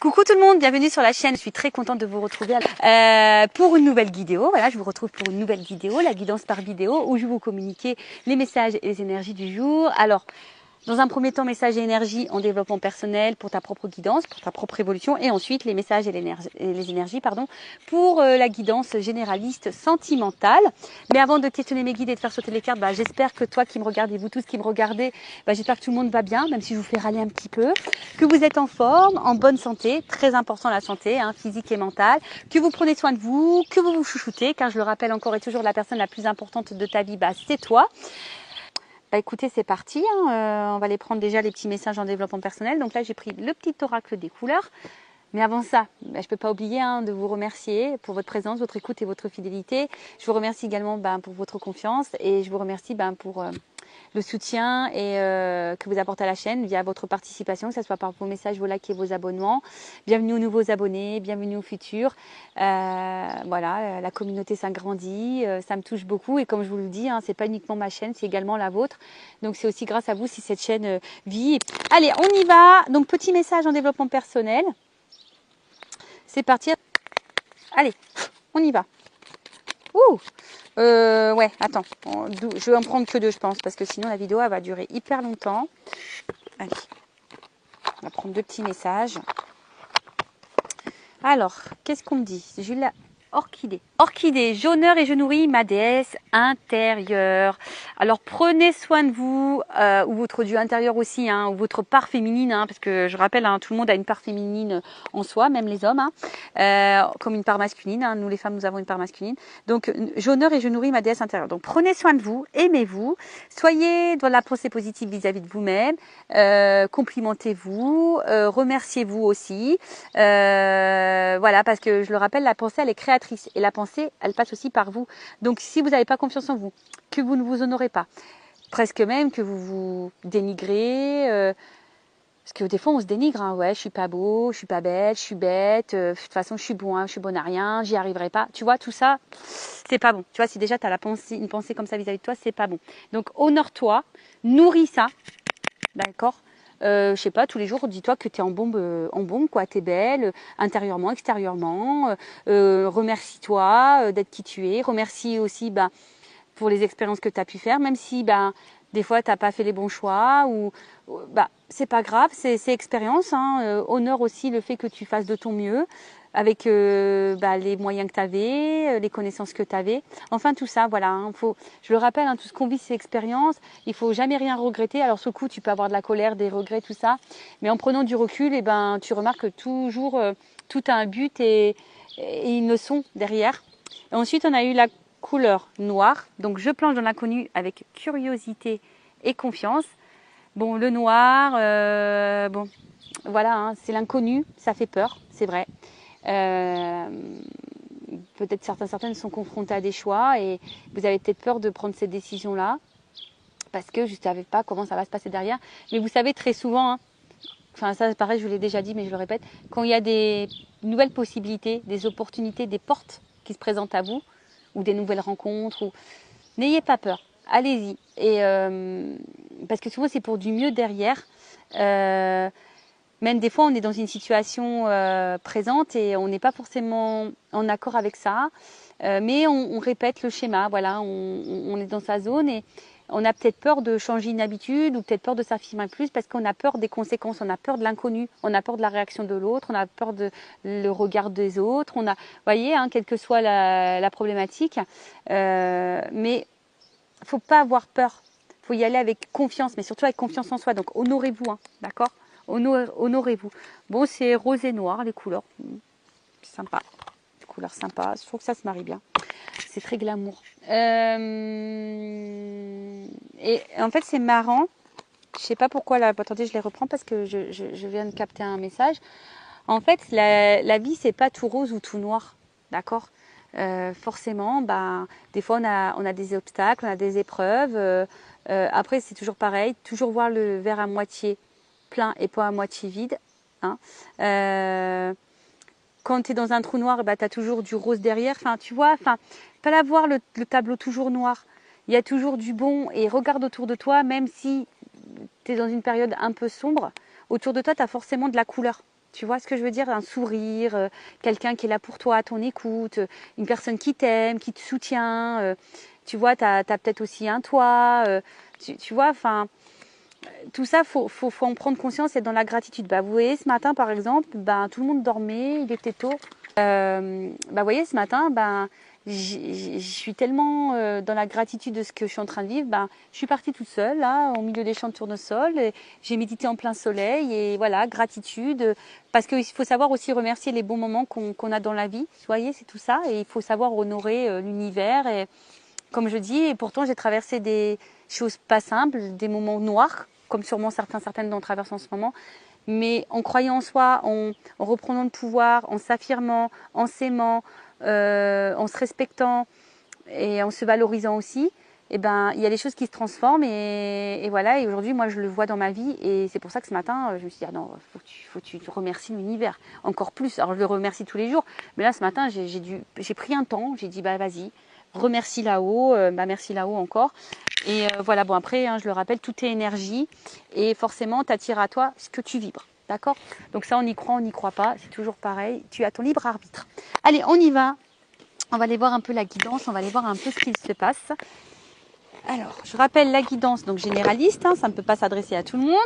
Coucou tout le monde, bienvenue sur la chaîne. Je suis très contente de vous retrouver pour une nouvelle vidéo. Voilà, je vous retrouve pour une nouvelle vidéo, la guidance par vidéo, où je vais vous communiquer les messages et les énergies du jour. Alors, dans un premier temps, messages et énergies en développement personnel pour ta propre guidance, pour ta propre évolution, et ensuite les messages et les énergies pour la guidance généraliste sentimentale. Mais avant de questionner mes guides et de faire sauter les cartes, j'espère que toi qui me regardes et vous tous qui me regardez, j'espère que tout le monde va bien, même si je vous fais râler un petit peu, que vous êtes en forme, en bonne santé, très important la santé, physique et mentale, que vous prenez soin de vous, que vous vous chouchoutez, car je le rappelle encore et toujours, la personne la plus importante de ta vie, c'est toi. Écoutez, c'est parti, on va aller prendre déjà les petits messages en développement personnel. Donc là, j'ai pris le petit oracle des couleurs. Mais avant ça, je ne peux pas oublier de vous remercier pour votre présence, votre écoute et votre fidélité. Je vous remercie également pour votre confiance et je vous remercie pour le soutien et que vous apportez à la chaîne via votre participation, que ce soit par vos messages, vos likes et vos abonnements. Bienvenue aux nouveaux abonnés, bienvenue aux futurs. Voilà, la communauté s'agrandit, ça me touche beaucoup et comme je vous le dis, c'est pas uniquement ma chaîne, c'est également la vôtre. Donc c'est aussi grâce à vous si cette chaîne vit. Allez, on y va. Donc petit message en développement personnel. C'est parti. Allez, on y va. Ouh. Ouais, attends. Je vais en prendre que deux, je pense, parce que sinon la vidéo elle va durer hyper longtemps. Allez. On va prendre deux petits messages. Alors, qu'est-ce qu'on me dit? J'ai la orchidée. Orchidée, j'honore et je nourris ma déesse intérieure. Alors prenez soin de vous, ou votre dieu intérieur aussi, ou votre part féminine, parce que je rappelle, tout le monde a une part féminine en soi, même les hommes, comme une part masculine. Nous les femmes, nous avons une part masculine. Donc j'honore et je nourris ma déesse intérieure. Donc prenez soin de vous, aimez-vous, soyez dans la pensée positive vis-à-vis de vous-même, complimentez-vous, remerciez-vous aussi. Voilà, parce que je le rappelle, la pensée elle est créatrice et la pensée elle passe aussi par vous. Donc si vous n'avez pas confiance en vous, que vous ne vous honorez pas, presque même que vous vous dénigrez, parce que des fois on se dénigre, ouais, je suis pas beau, je suis pas belle, je suis bête, de toute façon je suis bonne à rien, j'y arriverai pas. Tu vois, tout ça, c'est pas bon. Tu vois, si déjà tu as une pensée comme ça vis-à-vis de toi, c'est pas bon. Donc honore-toi, nourris ça, d'accord. Je sais pas, tous les jours, dis-toi que tu es en bombe, quoi. Tu es belle, intérieurement, extérieurement. Remercie-toi d'être qui tu es. Remercie aussi pour les expériences que tu as pu faire, même si des fois tu n'as pas fait les bons choix. C'est pas grave, c'est expérience. Honore aussi le fait que tu fasses de ton mieux avec les moyens que tu avais, les connaissances que tu avais. Enfin, tout ça, voilà. Je le rappelle, tout ce qu'on vit, c'est expérience. Il faut jamais rien regretter. Alors, sur le coup, tu peux avoir de la colère, des regrets, tout ça. Mais en prenant du recul, tu remarques que toujours, tout a un but et une leçon derrière. Et ensuite, on a eu la couleur noire. Donc, je plonge dans l'inconnu avec curiosité et confiance. Bon, le noir, voilà, c'est l'inconnu. Ça fait peur, c'est vrai. Peut-être certaines sont confrontées à des choix et vous avez peut-être peur de prendre cette décision-là parce que je ne savais pas comment ça va se passer derrière. Mais vous savez, très souvent, ça pareil, je vous l'ai déjà dit, mais je le répète, quand il y a des nouvelles possibilités, des opportunités, des portes qui se présentent à vous ou des nouvelles rencontres, n'ayez pas peur, allez-y. Et parce que souvent, c'est pour du mieux derrière. Même des fois, on est dans une situation présente et on n'est pas forcément en accord avec ça. Mais on répète le schéma. Voilà, on est dans sa zone et on a peut-être peur de changer une habitude ou peut-être peur de s'affirmer plus parce qu'on a peur des conséquences, on a peur de l'inconnu, on a peur de la réaction de l'autre, on a peur de le regard des autres. Vous voyez, quelle que soit la problématique. Mais il ne faut pas avoir peur. Il faut y aller avec confiance, mais surtout avec confiance en soi. Donc, honorez-vous, d'accord ? Honorez-vous. Bon, c'est rose et noir, les couleurs. Sympa. Les couleurs sympas. Je trouve que ça se marie bien. C'est très glamour. Et en fait, c'est marrant. Je ne sais pas pourquoi. Là, attendez, je les reprends parce que je viens de capter un message. En fait, la vie, c'est pas tout rose ou tout noir. D'accord ? Forcément, des fois, on a des obstacles, on a des épreuves. Après, c'est toujours pareil. Toujours voir le verre à moitié plein et pas à moitié vide. Quand tu es dans un trou noir, tu as toujours du rose derrière. Tu vois, pas la voir le tableau toujours noir. Il y a toujours du bon et regarde autour de toi, même si tu es dans une période un peu sombre, autour de toi, tu as forcément de la couleur. Tu vois ce que je veux dire? Un sourire, quelqu'un qui est là pour toi, à ton écoute, une personne qui t'aime, qui te soutient. Tu vois, tu as peut-être aussi un toit. Tu vois, enfin, tout ça, faut en prendre conscience et être dans la gratitude. Bah, vous voyez, ce matin, par exemple, ben, tout le monde dormait, il était tôt. Vous voyez, ce matin, je suis tellement dans la gratitude de ce que je suis en train de vivre. Je suis partie toute seule, là, au milieu des champs de tournesol. J'ai médité en plein soleil et voilà, gratitude. Parce qu'il faut savoir aussi remercier les bons moments qu'on a dans la vie. Vous voyez, c'est tout ça. Et il faut savoir honorer l'univers. Et comme je dis, et pourtant, j'ai traversé des choses pas simples, des moments noirs, comme sûrement certaines dont on traverse en ce moment. Mais en croyant en soi, en reprenant le pouvoir, en s'affirmant, en s'aimant, en se respectant et en se valorisant aussi, il y a des choses qui se transforment et voilà. Et aujourd'hui, moi, je le vois dans ma vie et c'est pour ça que ce matin, je me suis dit, ah non, faut que tu remercies l'univers encore plus. Alors, je le remercie tous les jours, mais là, ce matin, j'ai pris un temps, j'ai dit, vas-y, remercie là-haut, merci là-haut encore. Et voilà, bon après, je le rappelle, tout est énergie et forcément, tu attires à toi ce que tu vibres. D'accord? Donc ça, on y croit, on n'y croit pas, c'est toujours pareil. Tu as ton libre arbitre. Allez, on y va. On va aller voir un peu la guidance, on va aller voir un peu ce qu'il se passe. Alors, je rappelle la guidance donc généraliste, ça ne peut pas s'adresser à tout le monde.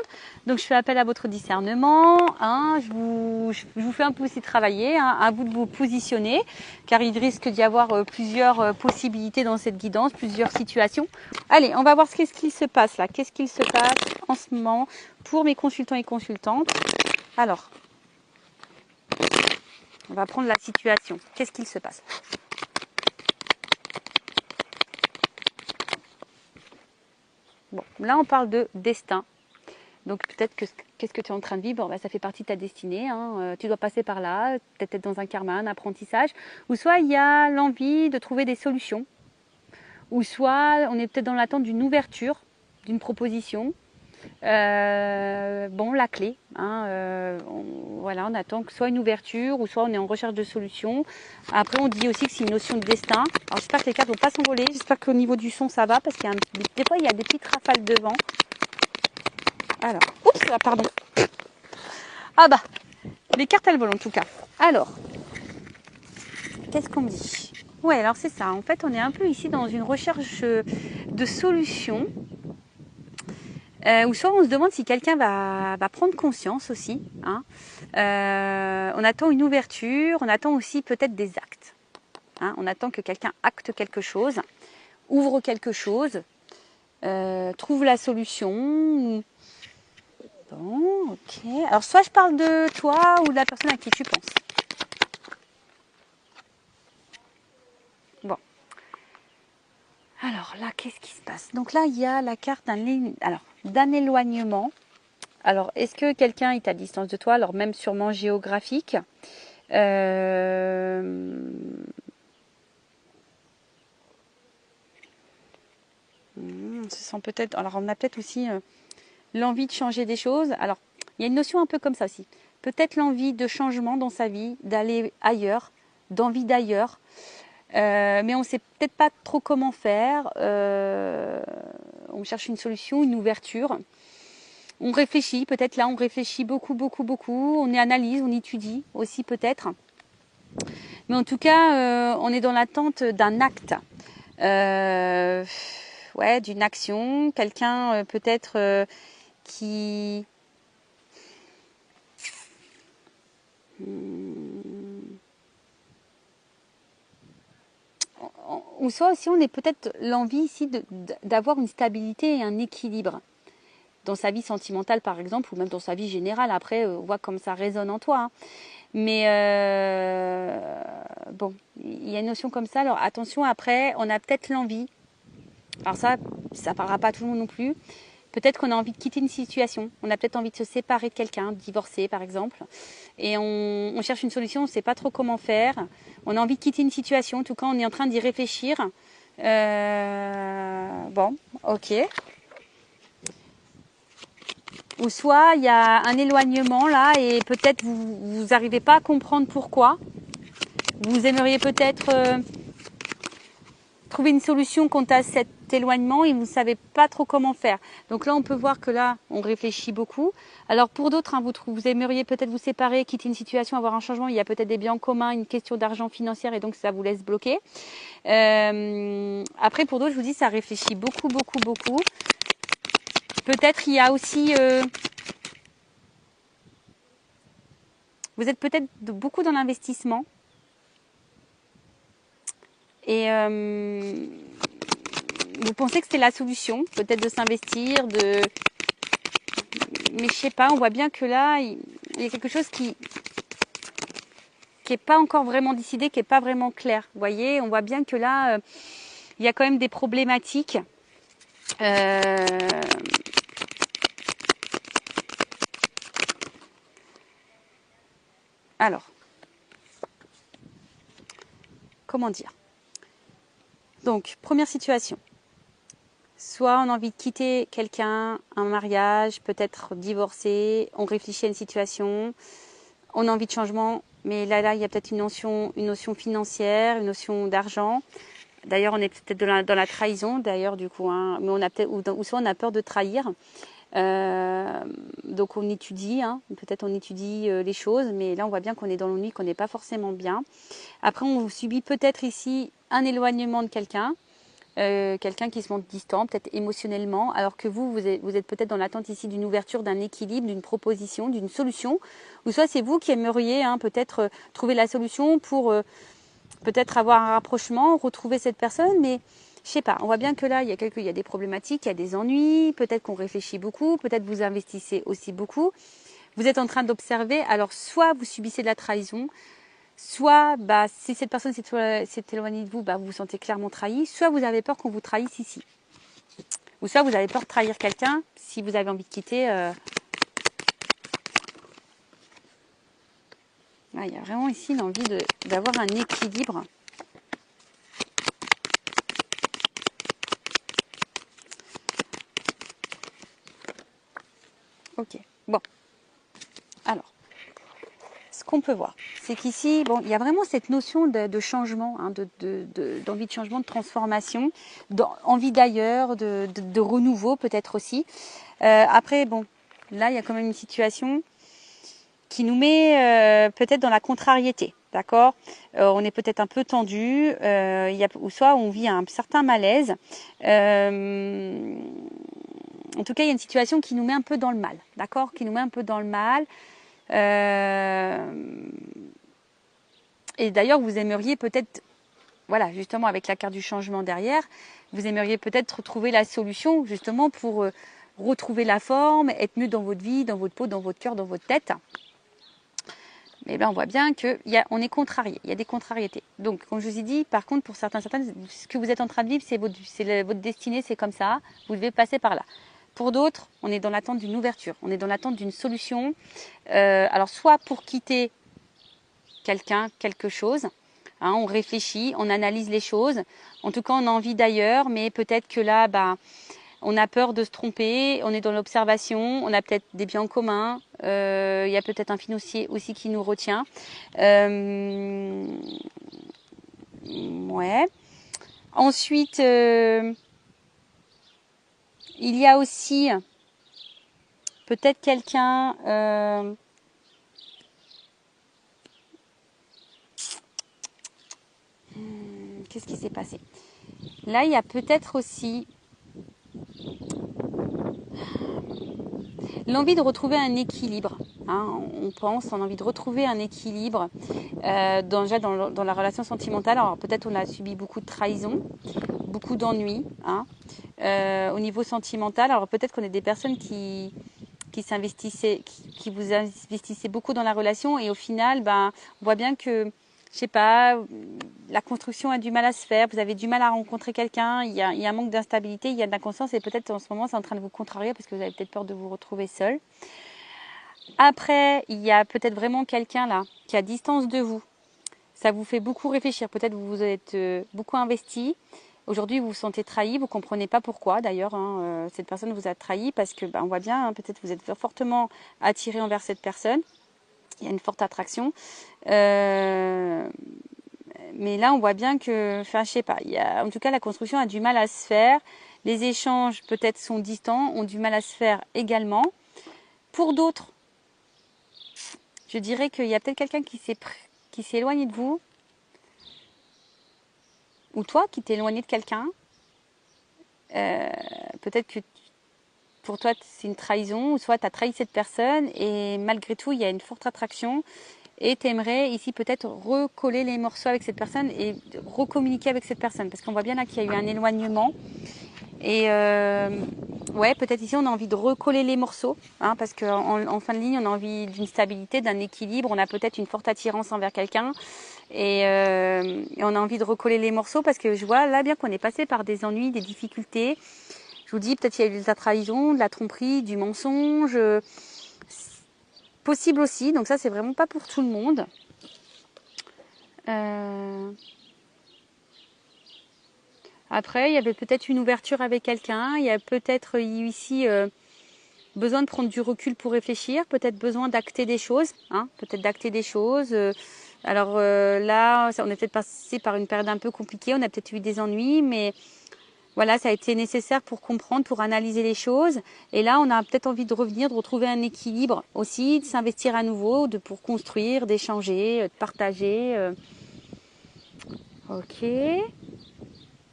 Donc, je fais appel à votre discernement. Je vous fais un peu aussi travailler, à vous de vous positionner, car il risque d'y avoir plusieurs possibilités dans cette guidance, plusieurs situations. Allez, on va voir qu'est-ce qu'il se passe là. Qu'est-ce qu'il se passe en ce moment pour mes consultants et consultantes. Alors, on va prendre la situation. Qu'est-ce qu'il se passe? Bon, là, on parle de destin. Donc, peut-être que qu'est-ce que tu es en train de vivre, ça fait partie de ta destinée. Tu dois passer par là, peut-être être dans un karma, un apprentissage. Ou soit, il y a l'envie de trouver des solutions. Ou soit, on est peut-être dans l'attente d'une ouverture, d'une proposition. La clé. On attend que soit une ouverture ou soit on est en recherche de solutions. Après, on dit aussi que c'est une notion de destin. Alors, j'espère que les cartes ne vont pas s'envoler. J'espère qu'au niveau du son, ça va parce qu'il y a des fois, il y a des petites rafales de vent. Alors, oups, là, pardon. Les cartes, elles volent en tout cas. Alors, qu'est-ce qu'on me dit? Ouais, alors c'est ça. En fait, on est un peu ici dans une recherche de solutions. Ou soit on se demande si quelqu'un va prendre conscience aussi. On attend une ouverture, on attend aussi peut-être des actes. On attend que quelqu'un acte quelque chose, ouvre quelque chose, trouve la solution. Bon, ok. Alors soit je parle de toi ou de la personne à qui tu penses. Bon. Alors là, qu'est-ce qui se passe? Donc là, il y a la carte d'un éloignement. Alors, est-ce que quelqu'un est à distance de toi? Alors, même sûrement géographique. Ça sent peut-être... Alors, on a peut-être aussi l'envie de changer des choses. Alors, il y a une notion un peu comme ça aussi. Peut-être l'envie de changement dans sa vie, d'aller ailleurs, d'envie d'ailleurs. Mais on ne sait peut-être pas trop comment faire. On cherche une solution, une ouverture. On réfléchit, peut-être là, on réfléchit beaucoup. On analyse, on étudie aussi peut-être. Mais en tout cas, on est dans l'attente d'un acte. D'une action. Quelqu'un peut-être qui... Ou soit aussi, on est peut-être l'envie ici d'avoir une stabilité et un équilibre dans sa vie sentimentale par exemple, ou même dans sa vie générale. Après, on voit comme ça résonne en toi. Mais il y a une notion comme ça. Alors attention, après, on a peut-être l'envie. Alors ça parlera pas à tout le monde non plus. Peut-être qu'on a envie de quitter une situation. On a peut-être envie de se séparer de quelqu'un, de divorcer par exemple. Et on cherche une solution, on ne sait pas trop comment faire. On a envie de quitter une situation. En tout cas, on est en train d'y réfléchir. Ok. Ou soit il y a un éloignement là et peut-être vous n'arrivez pas à comprendre pourquoi. Vous aimeriez peut-être trouver une solution quant à cette cet éloignement et vous ne savez pas trop comment faire. Donc là, on peut voir que là, on réfléchit beaucoup. Alors pour d'autres, hein, vous aimeriez peut-être vous séparer, quitter une situation, avoir un changement. Il y a peut-être des biens en commun, une question d'argent financière et donc ça vous laisse bloquer. Après, pour d'autres, je vous dis, ça réfléchit beaucoup, beaucoup, beaucoup. Peut-être il y a aussi... vous êtes peut-être beaucoup dans l'investissement. Et vous pensez que c'est la solution, peut-être de s'investir, mais je sais pas, on voit bien que là, il y a quelque chose qui est pas encore vraiment décidé, qui est pas vraiment clair. Vous voyez, on voit bien que là, il y a quand même des problématiques. Alors, comment dire? Donc, première situation. Soit on a envie de quitter quelqu'un, un mariage, peut-être divorcer, on réfléchit à une situation, on a envie de changement, mais là, il y a peut-être une notion financière, une notion d'argent. D'ailleurs, on est peut-être dans la trahison, d'ailleurs, du coup, hein, mais on a peut-être, ou soit on a peur de trahir. Donc on étudie, hein, peut-être on étudie les choses, mais là on voit bien qu'on est dans l'ennui, qu'on n'est pas forcément bien. Après, on subit peut-être ici un éloignement de quelqu'un. Quelqu'un qui se montre distant, peut-être émotionnellement, alors que vous êtes peut-être dans l'attente ici d'une ouverture, d'un équilibre, d'une proposition, d'une solution, ou soit c'est vous qui aimeriez peut-être trouver la solution pour peut-être avoir un rapprochement, retrouver cette personne, mais je sais pas, on voit bien que là, il y a des problématiques, il y a des ennuis, peut-être qu'on réfléchit beaucoup, peut-être vous investissez aussi beaucoup, vous êtes en train d'observer, alors soit vous subissez de la trahison, soit, si cette personne s'est éloignée de vous, vous vous sentez clairement trahi. Soit vous avez peur qu'on vous trahisse ici. Ou soit vous avez peur de trahir quelqu'un si vous avez envie de quitter. Il y a vraiment ici l'envie d'avoir un équilibre. Ok, bon. Alors. Ce qu'on peut voir, c'est qu'ici, il y a vraiment cette notion de changement, d'envie de changement, de transformation, d'envie d'ailleurs, de renouveau peut-être aussi. Après, là, il y a quand même une situation qui nous met peut-être dans la contrariété, d'accord ? On est peut-être un peu tendu, ou soit on vit un certain malaise. En tout cas, il y a une situation qui nous met un peu dans le mal, d'accord ? Qui nous met un peu dans le mal. Et d'ailleurs, vous aimeriez peut-être, voilà, justement avec la carte du changement derrière, vous aimeriez peut-être trouver la solution justement pour retrouver la forme, être mieux dans votre vie, dans votre peau, dans votre cœur, dans votre tête. Mais on voit bien qu'on est contrarié, il y a des contrariétés. Donc, comme je vous ai dit, par contre, pour certaines, ce que vous êtes en train de vivre, c'est votre destinée, c'est comme ça, vous devez passer par là. Pour d'autres, on est dans l'attente d'une ouverture, on est dans l'attente d'une solution. Alors, soit pour quitter quelqu'un, quelque chose, hein, on réfléchit, on analyse les choses. En tout cas, on a envie d'ailleurs, mais peut-être que là, on a peur de se tromper, on est dans l'observation, on a peut-être des biens en commun, il y a peut-être un financier aussi qui nous retient. Ouais. Ensuite, il y a aussi peut-être quelqu'un... qu'est-ce qui s'est passé? Là, il y a peut-être aussi l'envie de retrouver un équilibre. Hein, on a envie de retrouver un équilibre déjà dans la relation sentimentale. Alors peut-être on a subi beaucoup de trahison, beaucoup d'ennuis. Hein, au niveau sentimental, alors peut-être qu'on est des personnes qui s'investissaient, qui vous investissaient beaucoup dans la relation et au final, on voit bien que, je sais pas, la construction a du mal à se faire, vous avez du mal à rencontrer quelqu'un, il y a un manque d'instabilité, il y a de l'inconscience et peut-être en ce moment c'est en train de vous contrarier parce que vous avez peut-être peur de vous retrouver seul. Après, il y a peut-être vraiment quelqu'un là qui est à distance de vous. Ça vous fait beaucoup réfléchir, peut-être vous vous êtes beaucoup investi. Aujourd'hui, vous vous sentez trahi, vous ne comprenez pas pourquoi d'ailleurs. Hein, cette personne vous a trahi parce que on voit bien, hein, peut-être vous êtes fortement attiré envers cette personne. Il y a une forte attraction. Mais là, on voit bien que, enfin, je sais pas, en tout cas, la construction a du mal à se faire. Les échanges, peut-être, sont distants, ont du mal à se faire également. Pour d'autres, je dirais qu'il y a peut-être quelqu'un qui s'est éloigné de vous, ou toi qui t'es éloigné de quelqu'un. Peut-être que pour toi, c'est une trahison, ou soit tu as trahi cette personne, et malgré tout, il y a une forte attraction. Et tu aimerais ici peut-être recoller les morceaux avec cette personne et recommuniquer avec cette personne. Parce qu'on voit bien là qu'il y a eu un éloignement. Et ouais, peut-être ici on a envie de recoller les morceaux. Hein, parce qu'en fin de ligne, on a envie d'une stabilité, d'un équilibre. On a peut-être une forte attirance envers quelqu'un. Et on a envie de recoller les morceaux parce que je vois là bien qu'on est passé par des ennuis, des difficultés. Je vous dis, peut-être il y a eu de la trahison, de la tromperie, du mensonge. Possible aussi, donc ça c'est vraiment pas pour tout le monde. Après, il y avait peut-être une ouverture avec quelqu'un, il y a peut-être ici besoin de prendre du recul pour réfléchir, peut-être besoin d'acter des choses, hein, peut-être d'acter des choses. Alors là, on est peut-être passé par une période un peu compliquée, on a peut-être eu des ennuis, mais voilà, ça a été nécessaire pour comprendre, pour analyser les choses. Et là, on a peut-être envie de revenir, de retrouver un équilibre aussi, de s'investir à nouveau, pour construire, d'échanger, de partager. Ok.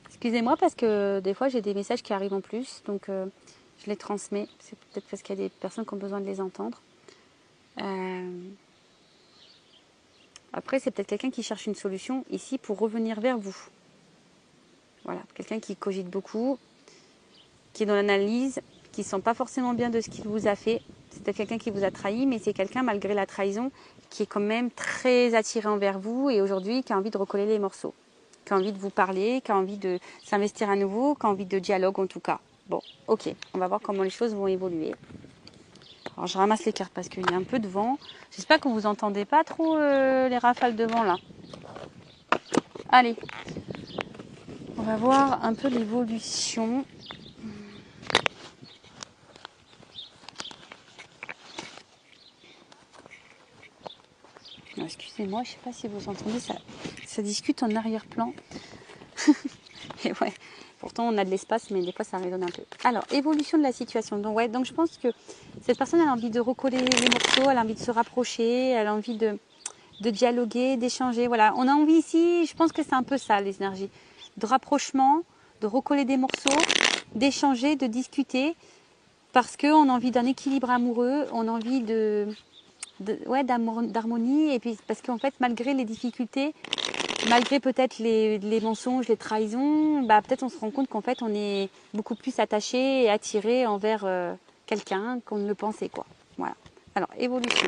Excusez-moi parce que des fois, j'ai des messages qui arrivent en plus, donc je les transmets. C'est peut-être parce qu'il y a des personnes qui ont besoin de les entendre. Après, c'est peut-être quelqu'un qui cherche une solution ici pour revenir vers vous. Voilà, quelqu'un qui cogite beaucoup, qui est dans l'analyse, qui ne sent pas forcément bien de ce qu'il vous a fait. C'est peut-être quelqu'un qui vous a trahi, mais c'est quelqu'un, malgré la trahison, qui est quand même très attiré envers vous et aujourd'hui qui a envie de recoller les morceaux, qui a envie de vous parler, qui a envie de s'investir à nouveau, qui a envie de dialogue en tout cas. Bon, ok, on va voir comment les choses vont évoluer. Alors je ramasse les cartes parce qu'il y a un peu de vent. J'espère que vous entendez pas trop les rafales de vent là. Allez, on va voir un peu l'évolution. Excusez-moi, je ne sais pas si vous entendez, ça discute en arrière-plan. Et ouais, pourtant on a de l'espace, mais des fois ça résonne un peu. Alors, évolution de la situation. Donc, ouais, donc je pense que cette personne a envie de recoller les morceaux, elle a envie de se rapprocher, elle a envie de dialoguer, d'échanger. Voilà, on a envie ici, je pense que c'est un peu ça les énergies. De rapprochement, de recoller des morceaux, d'échanger, de discuter, parce qu'on a envie d'un équilibre amoureux, on a envie d'harmonie, et puis parce qu'en fait, malgré les difficultés, malgré peut-être les mensonges, les trahisons, bah, peut-être on se rend compte qu'en fait, on est beaucoup plus attaché et attiré envers quelqu'un qu'on ne le pensait, quoi. Voilà. Alors, évolution.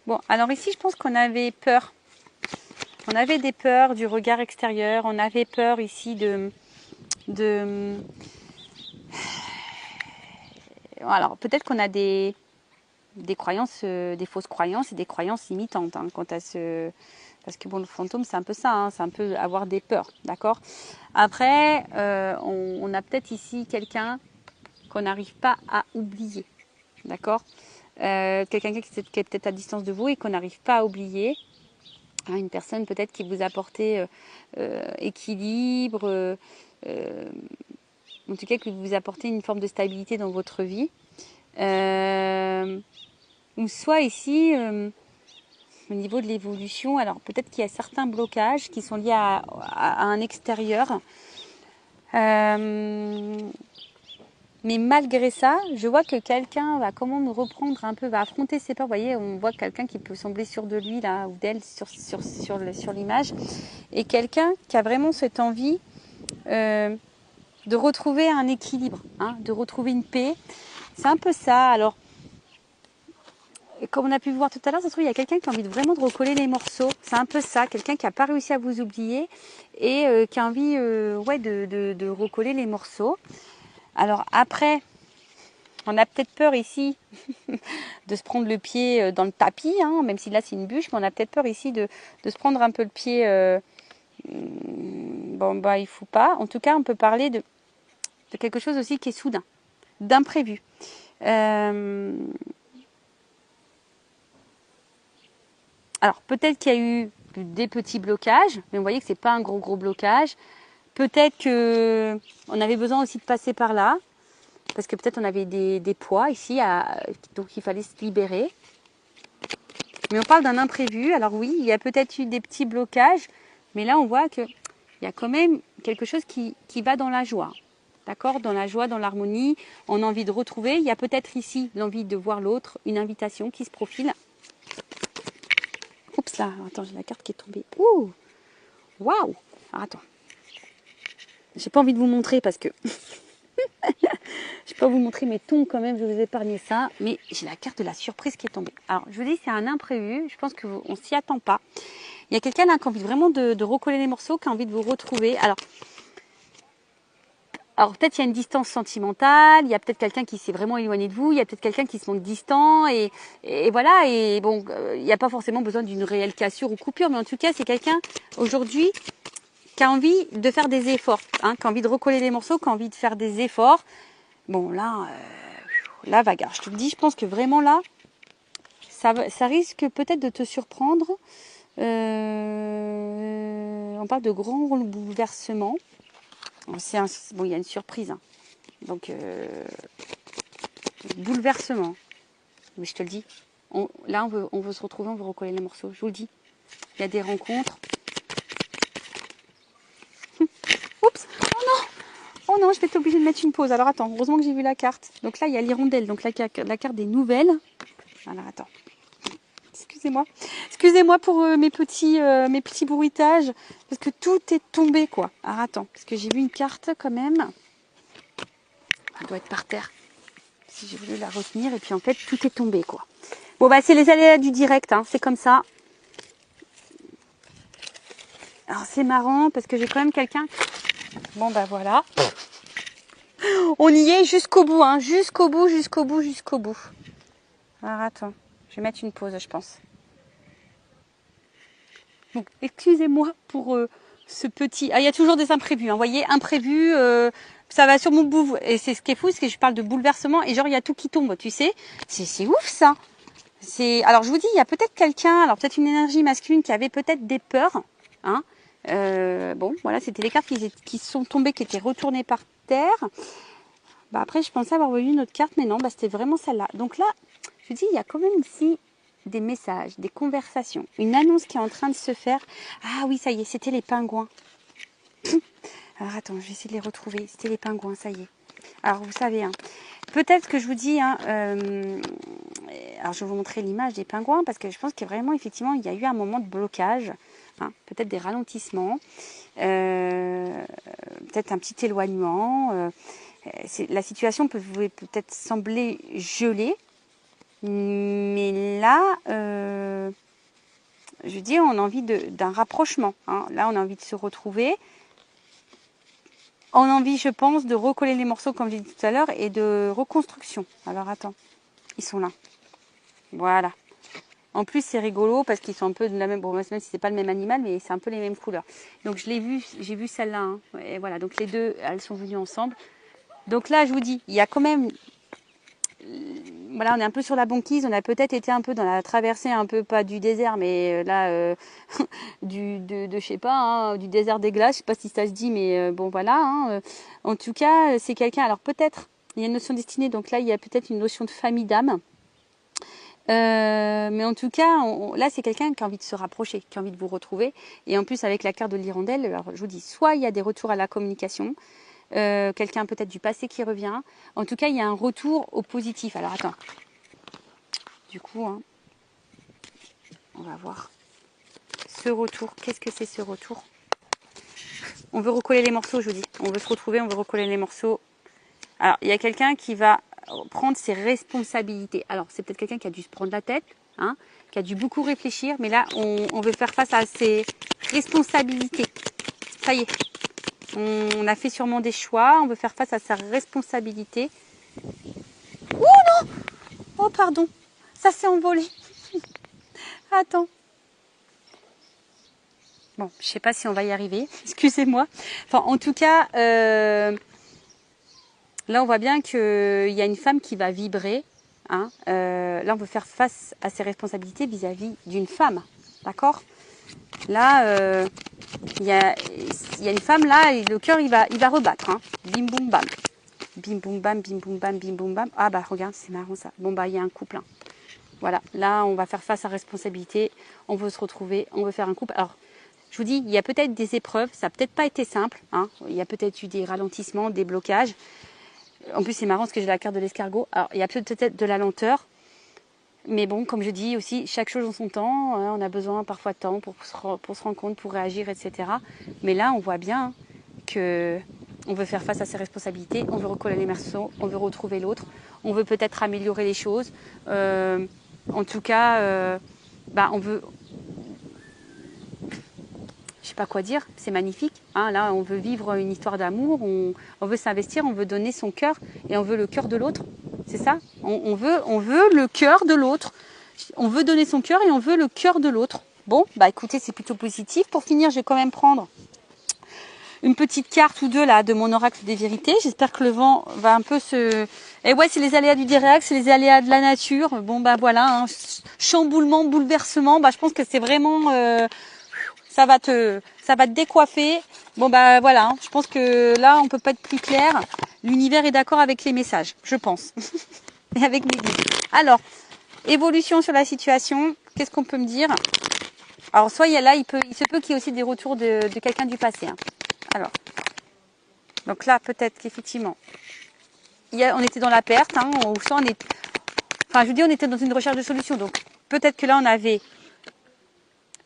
Bon, alors ici, je pense qu'on avait peur. On avait des peurs du regard extérieur. On avait peur ici Alors, peut-être qu'on a des croyances, des fausses croyances et des croyances limitantes quant à ce... Parce que bon, le fantôme, c'est un peu ça, c'est un peu avoir des peurs, d'accord. Après, on a peut-être ici quelqu'un qu'on n'arrive pas à oublier, d'accord. Quelqu'un qui est peut-être à distance de vous et qu'on n'arrive pas à oublier. Une personne peut-être qui vous apportait équilibre, en tout cas qui vous apportait une forme de stabilité dans votre vie. Ou soit ici, au niveau de l'évolution, alors peut-être qu'il y a certains blocages qui sont liés à un extérieur. Mais malgré ça, je vois que quelqu'un va comment me reprendre un peu, va affronter ses peurs. Vous voyez, on voit quelqu'un qui peut sembler sûr de lui là ou d'elle sur l'image, et quelqu'un qui a vraiment cette envie de retrouver un équilibre, de retrouver une paix. C'est un peu ça. Alors, comme on a pu voir tout à l'heure, ça se trouve il y a quelqu'un qui a envie vraiment de recoller les morceaux. C'est un peu ça, quelqu'un qui n'a pas réussi à vous oublier et qui a envie de recoller les morceaux. Alors après, On a peut-être peur ici de se prendre le pied dans le tapis, hein, même si là c'est une bûche, mais on a peut-être peur ici de se prendre un peu le pied. Bon, bah il faut pas. En tout cas, on peut parler de quelque chose aussi qui est soudain, d'imprévu. Alors peut-être qu'il y a eu des petits blocages, mais vous voyez que c'est pas un gros blocage. Peut-être que on avait besoin aussi de passer par là, parce que peut-être on avait des poids ici, donc il fallait se libérer. Mais on parle d'un imprévu. Alors oui, il y a peut-être eu des petits blocages, mais là on voit qu'il y a quand même quelque chose qui va dans la joie. D'accord? Dans la joie, dans l'harmonie, on a envie de retrouver. Il y a peut-être ici l'envie de voir l'autre, une invitation qui se profile. Oups là, attends, j'ai la carte qui est tombée. Ouh! Waouh! Alors, attends. J'ai pas envie de vous montrer parce que je peux pas vous montrer mes tons quand même, je vais vous épargner ça, mais j'ai la carte de la surprise qui est tombée. Alors, je vous dis, c'est un imprévu, je pense qu'on s'y attend pas. Il y a quelqu'un là qui a envie vraiment de recoller les morceaux, qui a envie de vous retrouver. Alors peut-être il y a une distance sentimentale, il y a peut-être quelqu'un qui s'est vraiment éloigné de vous, il y a peut-être quelqu'un qui se montre distant et voilà. Et bon, il n'y a pas forcément besoin d'une réelle cassure ou coupure, mais en tout cas c'est quelqu'un aujourd'hui qui a envie de faire des efforts, hein, qui a envie de recoller les morceaux, qui a envie de faire des efforts. Bon là, la bagarre, je te le dis, je pense que vraiment là, ça risque peut-être de te surprendre. On parle de grands bouleversements. Bon, il y a une surprise, hein. Donc bouleversement. Mais je te le dis, là on veut se retrouver, on veut recoller les morceaux. Je vous le dis. Il y a des rencontres. Oups. Oh non, je vais être obligée de mettre une pause. Alors attends, heureusement que j'ai vu la carte. Donc là il y a l'hirondelle, donc la carte des nouvelles. Alors attends. Excusez-moi pour mes petits bruitages, parce que tout est tombé quoi. Alors attends, parce que j'ai vu une carte quand même. Elle doit être par terre. Si j'ai voulu la retenir, et puis en fait tout est tombé quoi. Bon bah c'est les aléas du direct, hein, c'est comme ça. Alors c'est marrant parce que j'ai quand même quelqu'un. Bon bah voilà. On y est jusqu'au bout, hein, jusqu'au bout. Alors attends, je vais mettre une pause je pense. Donc excusez-moi pour ce petit. Ah il y a toujours des imprévus, hein, vous voyez, imprévus. Ça va sur mon bout. Et c'est ce qui est fou, c'est que je parle de bouleversement et genre il y a tout qui tombe, tu sais. C'est ouf ça. Alors je vous dis, il y a peut-être quelqu'un, alors peut-être une énergie masculine qui avait peut-être des peurs, hein. Bon, voilà, c'était les cartes qui sont tombées, qui étaient retournées par terre. Bah après, je pensais avoir vu une autre carte, mais non, bah c'était vraiment celle-là. Donc là, je vous dis, il y a quand même ici des messages, des conversations, une annonce qui est en train de se faire. Ah oui, ça y est, c'était les pingouins. Alors attends, je vais essayer de les retrouver. C'était les pingouins, ça y est. Alors vous savez, hein, peut-être que je vous dis, hein, alors je vais vous montrer l'image des pingouins parce que je pense que vraiment, effectivement, il y a eu un moment de blocage, hein, peut-être des ralentissements, peut-être un petit éloignement. La situation peut peut-être sembler gelée, mais là, je dis, on a envie d'un rapprochement, hein. Là, on a envie de se retrouver. On a envie, je pense, de recoller les morceaux, comme j'ai dit tout à l'heure, et de reconstruction. Alors, attends. Ils sont là. Voilà. En plus, c'est rigolo parce qu'ils sont un peu de la même... Bon, même si c'est pas le même animal, mais c'est un peu les mêmes couleurs. Donc, j'ai vu celle-là, hein. Et voilà, donc les deux, elles sont venues ensemble. Donc là, je vous dis, il y a quand même... Voilà, on est un peu sur la banquise. On a peut-être été un peu dans la traversée, un peu pas du désert, mais là, je sais pas, hein, du désert des glaces. Je sais pas si ça se dit, mais bon, voilà. Hein, en tout cas, c'est quelqu'un. Alors peut-être, il y a une notion de destinée. Donc là, il y a peut-être une notion de famille d'âme. Mais en tout cas, là, c'est quelqu'un qui a envie de se rapprocher, qui a envie de vous retrouver. Et en plus, avec la carte de l'hirondelle, alors je vous dis, soit il y a des retours à la communication. Quelqu'un peut-être du passé qui revient. En tout cas, il y a un retour au positif. Alors, attends. Du coup, hein, on va voir. Ce retour, qu'est-ce que c'est ce retour? On veut recoller les morceaux, je vous dis. On veut se retrouver, on veut recoller les morceaux. Alors, il y a quelqu'un qui va prendre ses responsabilités. Alors, c'est peut-être quelqu'un qui a dû se prendre la tête, hein, qui a dû beaucoup réfléchir. Mais là, on veut faire face à ses responsabilités. Ça y est. On a fait sûrement des choix, on veut faire face à sa responsabilité. Oh, pardon. Ça s'est envolé. Attends. Bon, je sais pas si on va y arriver. Excusez-moi. Enfin, en tout cas, là, on voit bien qu'il y a une femme qui va vibrer. Hein. Là, on veut faire face à ses responsabilités vis-à-vis d'une femme. D'accord? Là, il y a une femme là, et le cœur, il va rebattre. Hein. Bim, boum, bam. Bim, boum, bam, bim, boum, bam, bim, boum, bam. Ah bah, regarde, c'est marrant ça. Bon, bah, il y a un couple. Hein. Voilà, là, on va faire face à responsabilité. On veut se retrouver, on veut faire un couple. Alors, je vous dis, il y a peut-être des épreuves. Ça n'a peut-être pas été simple. Hein. Il y a peut-être eu des ralentissements, des blocages. En plus, c'est marrant parce que j'ai la carte de l'escargot. Alors, il y a peut-être de la lenteur. Mais bon, comme je dis aussi, chaque chose en son temps. Hein, on a besoin parfois de temps pour se rendre compte, pour réagir, etc. Mais là, on voit bien que on veut faire face à ses responsabilités. On veut recoller les morceaux. On veut retrouver l'autre. On veut peut-être améliorer les choses. En tout cas, on veut... Je sais pas quoi dire, c'est magnifique. Hein, là, on veut vivre une histoire d'amour, on veut s'investir, on veut donner son cœur et on veut le cœur de l'autre. C'est ça, on veut le cœur de l'autre. On veut donner son cœur et on veut le cœur de l'autre. Bon, bah écoutez, c'est plutôt positif. Pour finir, je vais quand même prendre une petite carte ou deux là de mon oracle des vérités. J'espère que le vent va un peu se... Et ouais, c'est les aléas du direct, c'est les aléas de la nature. Bon, bah voilà, hein. Chamboulement, bouleversement. Bah, je pense que c'est vraiment... ça va te décoiffer. Bon bah voilà, hein. Je pense que là on peut pas être plus clair. L'univers est d'accord avec les messages, je pense. Et avec mes guides. Alors, évolution sur la situation, qu'est-ce qu'on peut me dire? Alors soit il y a là, il se peut qu'il y ait aussi des retours de quelqu'un du passé. Hein. Alors, donc là peut-être qu'effectivement, on était dans la perte, hein, on était dans une recherche de solution. Donc peut-être que là on avait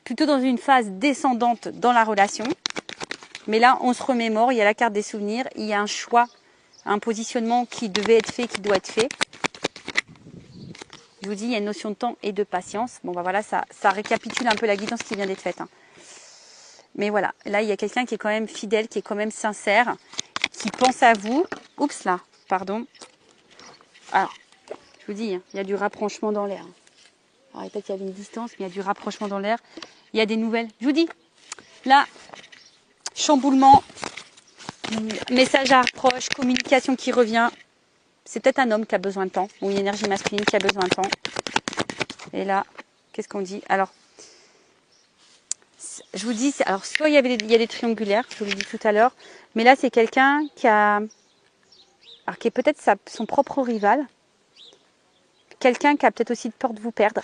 plutôt dans une phase descendante dans la relation. Mais là, on se remémore, il y a la carte des souvenirs, il y a un choix, un positionnement qui devait être fait, qui doit être fait. Je vous dis, il y a une notion de temps et de patience. Bon, bah voilà, ça récapitule un peu la guidance qui vient d'être faite. Hein. Mais voilà, là, il y a quelqu'un qui est quand même fidèle, qui est quand même sincère, qui pense à vous. Oups, là, pardon. Alors, je vous dis, hein, il y a du rapprochement dans l'air. Alors, peut-être qu'il y avait une distance, mais il y a du rapprochement dans l'air. Il y a des nouvelles. Je vous dis, là, chamboulement, message à approche, communication qui revient. C'est peut-être un homme qui a besoin de temps, ou une énergie masculine qui a besoin de temps. Et là, qu'est-ce qu'on dit? Alors, je vous dis, alors soit il y a des triangulaires, je vous l'ai dit tout à l'heure, mais là c'est quelqu'un qui est peut-être son propre rival, quelqu'un qui a peut-être aussi peur de vous perdre,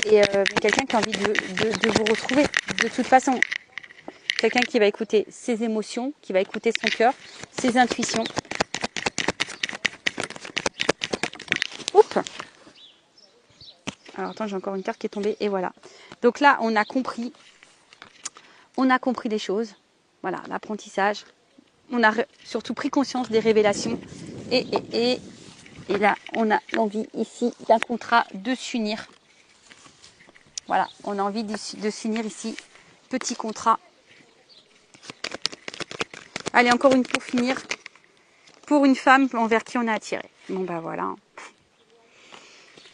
et quelqu'un qui a envie de vous retrouver. De toute façon, quelqu'un qui va écouter ses émotions, qui va écouter son cœur, ses intuitions. Oups. Alors attends, j'ai encore une carte qui est tombée et voilà. Donc là, on a compris les choses. Voilà, l'apprentissage. On a surtout pris conscience des révélations. Et là, on a l'envie ici d'un contrat de s'unir. Voilà, on a envie de s'unir ici. Petit contrat. Allez, encore une pour finir. Pour une femme envers qui on a attiré. Bon, bah voilà.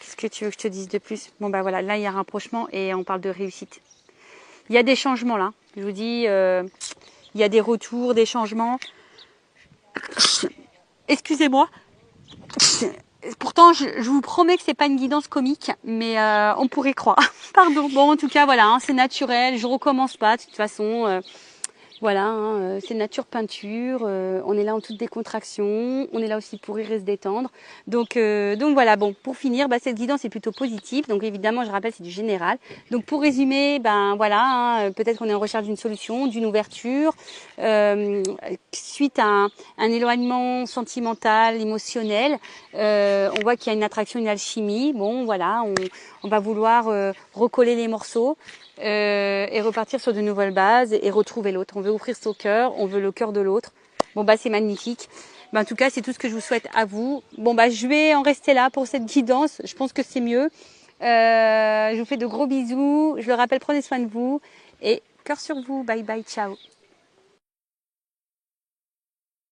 Qu'est-ce que tu veux que je te dise de plus? Bon, bah voilà, là, il y a un rapprochement et on parle de réussite. Il y a des changements là. Je vous dis, il y a des retours, des changements. Excusez-moi. Pourtant, je vous promets que c'est pas une guidance comique, mais on pourrait croire. Pardon. Bon, en tout cas, voilà, hein, c'est naturel. Je recommence pas de toute façon. Voilà, hein, c'est nature peinture, on est là en toute décontraction, on est là aussi pour rire et se détendre. Donc voilà, bon, pour finir, cette guidance est plutôt positive. Donc évidemment, je rappelle, c'est du général. Donc pour résumer, voilà, hein, peut-être qu'on est en recherche d'une solution, d'une ouverture, suite à un éloignement sentimental, émotionnel. On voit qu'il y a une attraction, une alchimie. Bon, voilà, on va vouloir recoller les morceaux. Et repartir sur de nouvelles bases et retrouver l'autre. On veut ouvrir son cœur, on veut le cœur de l'autre. Bon c'est magnifique. En tout cas, c'est tout ce que je vous souhaite à vous. Bon je vais en rester là pour cette guidance. Je pense que c'est mieux. Je vous fais de gros bisous. Je le rappelle, prenez soin de vous et cœur sur vous. Bye bye, ciao.